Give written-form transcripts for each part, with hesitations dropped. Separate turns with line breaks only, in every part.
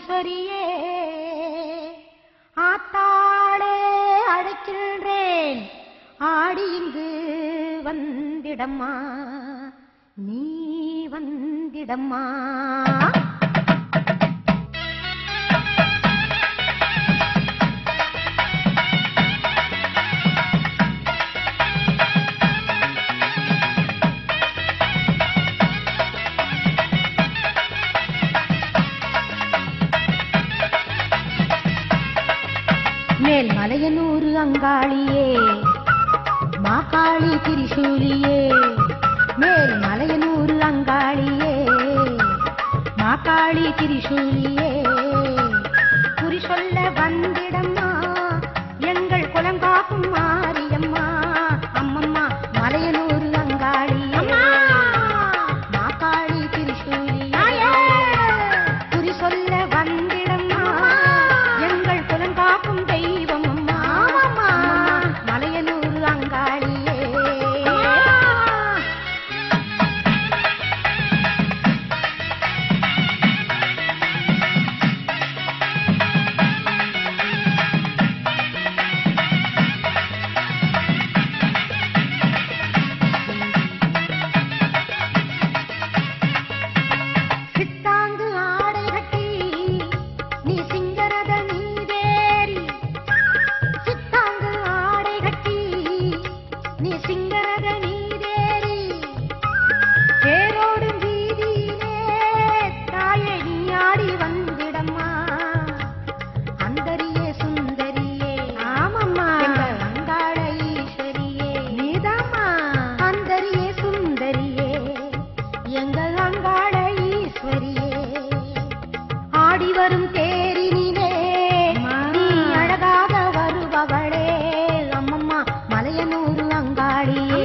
ஈஸ்வரியே ஆத்தாளே அழைக்கின்றேன் ஆடி இங்கு வந்திடம்மா நீ வந்திடம்மா மேல் மலையனூர் அங்காளியே மாகாளி திரிசூலியே மேல் மலையனூர் அங்காளியே மாகாளி திரிசூலியே குறி சொல்ல வந்திடம்மா எங்கள் குலங்காக்கும் மாரியம்மா அம்மம்மா மலையனூர் அங்காளியே மாகாளி திரிசூலியே குறி சொல்ல வந்திடம்மா எங்கள் குலங்காக்கும் தெய்வம் அம்மா மலையனூர் அங்காளியே சித்தாங்கு ஆடை கட்டி நீ சிங்கரத நீதேரி சித்தாங்கு ஆடை கட்டி நீ சிங்கரத நீதேரி தேரோடும் வீதியிலே தாயை நீ ஆடி வந்திடம்மா அந்தரியே சுந்தரியே ஆமம்மா எங்கள் அங்காள ஈஸ்வரியே நீதாம்மா அந்தரியே சுந்தரியே எங்கள் அங்காள ஈஸ்வரியே ஆடி வரும் தேரினிலே நீ அழகாக வருபவளே அம்மம்மா மலையனூர் அங்காளியே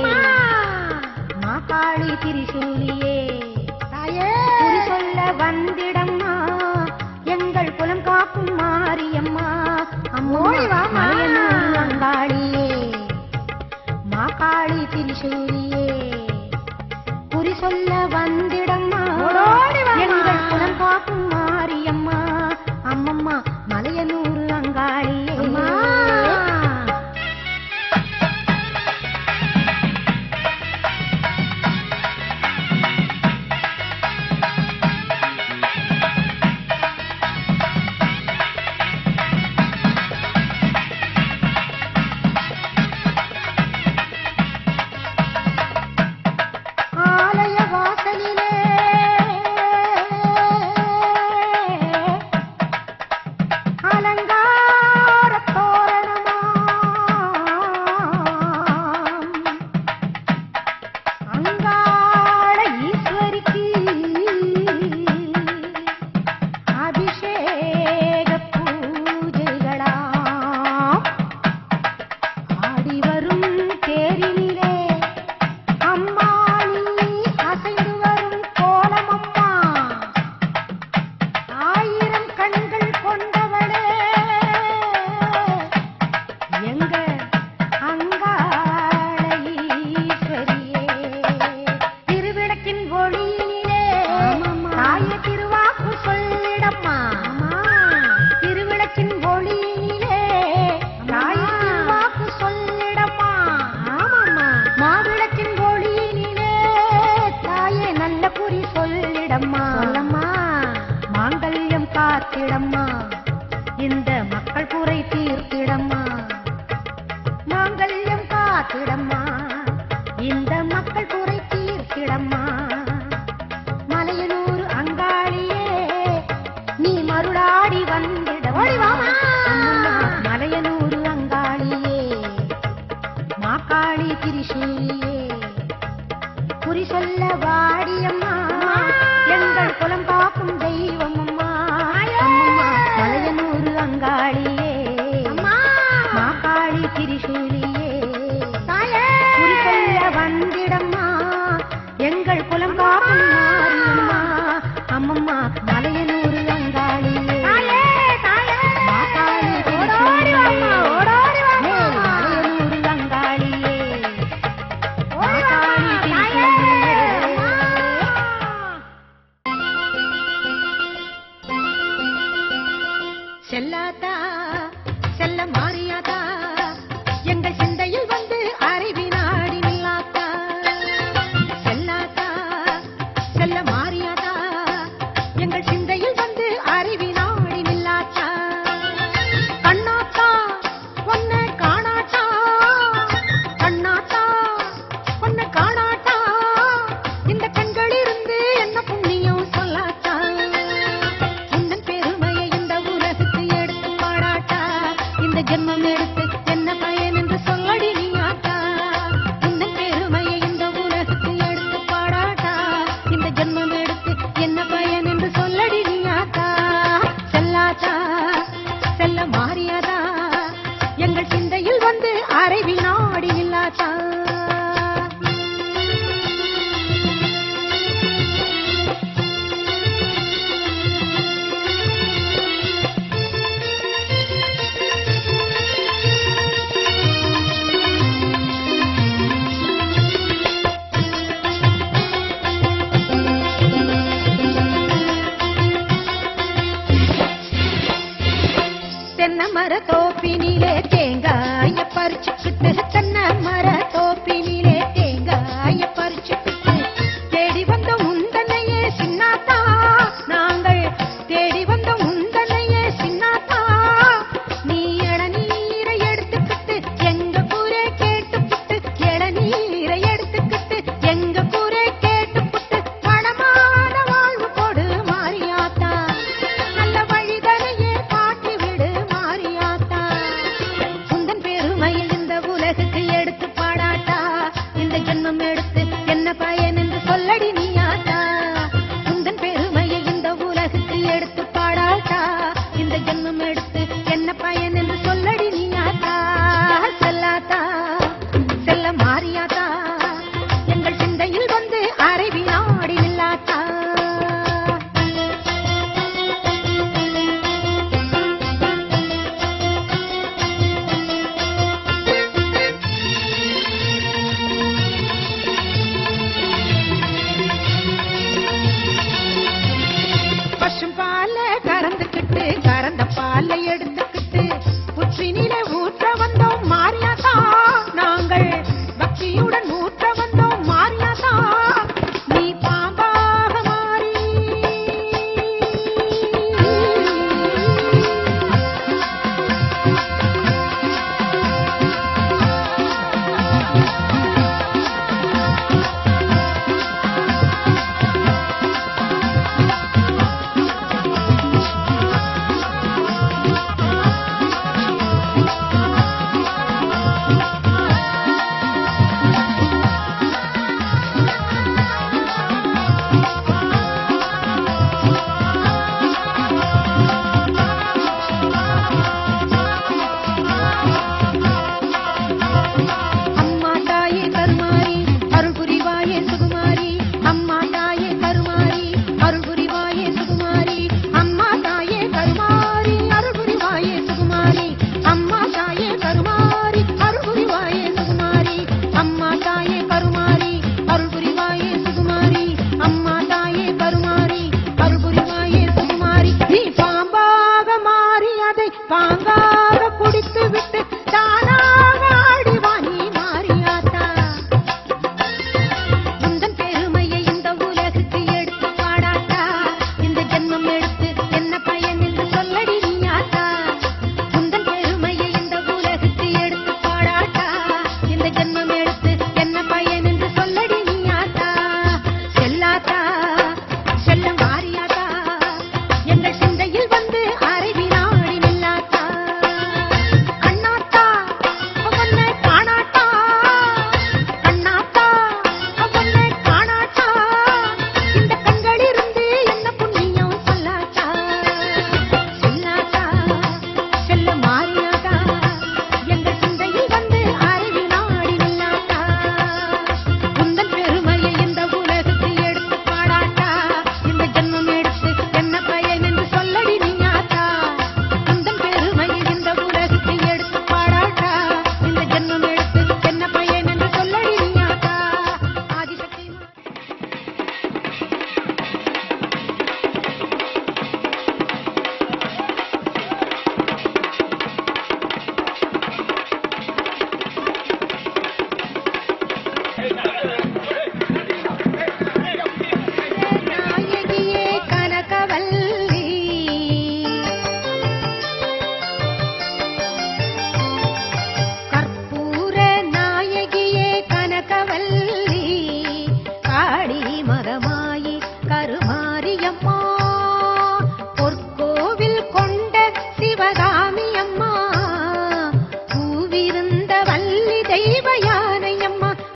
மாகாளி திரிசூலியே தாயே குறி சொல்ல வந்திடம்மா எங்கள் குலம் காக்கும் மாரியம்மா அம்மோடி மலையனூர் அங்காளியே மாகாளி திரிசூலியே குறி சொல்ல வந்திடம்மா எங்கள் குலம் காக்கும் மாரியம்மா அம்மம்மா மலையனூர் அங்காளியே ஆலய வாசலிலே அலங்கார தோரணமாம் அங்காள ஈஸ்வரிக்கு அபிஷேக பூஜைகளாம் ஆடி வரும் தேரினிலே அம்மா நீ அசைந்து வரும் கோலமம்மா ஆயிரம் கண்கள் கொண்டவளே எங்க அங்காள ஈஸ்வரியே திருவிளக்கின் ஒளியிலே தாய திருவாக்கு சொல்லிடம்மா திருவிளக்கின் ஒளியிலே தாய திருவாக்கு சொல்லிடம்மா மாவிளக்கின் ஒளியிலே தாயே நல்ல குறி சொல்லிடம்மா சொல்லம்மா மாங்கல்யம் காத்திடம்மா இந்த மக்கள் குறை தீர்த்திடம்மா மாங்கல்யம் காத்திடம்மா இந்த மக்கள் குறை தீர்த்திடம்மா மலையனூர் அங்காளியே நீ மருளாடி வந்திடம்மா மலையனூர் அங்காளியே மாகாளி திரிசூலியே குறி சொல்ல வாடியம்மா எங்கள் குலம் காக்கும் தெய்வம் அம்மா அம்மம்மா செல்லாத்தா செல்ல மாறியாதா எங்கள் சிந்தையில் வந்து அறிவினாடி நில்லாத்தா செல்லாத்தா செல்ல மாறியாதா எங்கள் சிந்தையில் வந்து அறிவினாடி நில்லாத்தா கண்ணாத்தா ஒன்ன காணாட்டா கண்ணாத்தா ஒன்ன காணாட்டா இந்த கண்களிலிருந்து என்ன புண்ணியம் சொல்லாத்தா உந்தன் பெருமையை இந்த உலகுக்கு எடுத்து பாடாட்டா இந்த ஜென்மம் எடுத்து என்ன பயன் என்று சொல்லடி நீ ஆட்டா உந்தன் பெருமையை இந்த உலகுக்கு எடுத்து பாடாட்டா இந்த ஜென்மம் எடுத்து என்ன பயன் என்று சொல்லடி நீ ஆட்டா செல்லாத்தா செல்ல மாறியாதா எங்கள் சிந்தையில் வந்து அறைவில் நாடி நில்லாத்தா தென்னை மர தோப்பினிலே தேங்காய பறிச்சுக்கிட்டு தென்னை மர தோப்பினிலே தேங்காய பறிச்சுக்கிட்டு தேடி வந்த முந்தனையே சின்னாத்தா நாங்கள் தேடி வந்த முந்தனையே சின்னாத்தா நீ இளநீரை எடுத்துக்கிட்டு எங்க கூரே கேட்டுப்புட்டு இளநீரை எடுத்துக்கிட்டு எங்க கூரே கேட்டுப்புட்டு பணமான வாழ்வு கொடு மாறியாத்தா நல்ல வழிதனையே காட்டி விடு மாறியாத்தா உந்தன் பெருமையில் இந்த உலகுக்கு எடுத்து பாடாட்டா இந்த ஜென்மம் எடுத்து என்ன பயன் என்று சொல்லடி நீயாட்டா உந்தன் பெருமையை இந்த உலகுக்கு எடுத்து பாடாட்டா இந்த ஜென்மம் எடுத்து என்ன பயன் என்று சொல்லடி நீயாட்டா செல்லாத்தா செல்ல மாறியாத்தா எங்கள் சிந்தையில் வந்து அறைவி நாடி நில்லாத்தா பசும் பாலை கறந்துக்கிட்டு கறந்த பாலை எடுத்து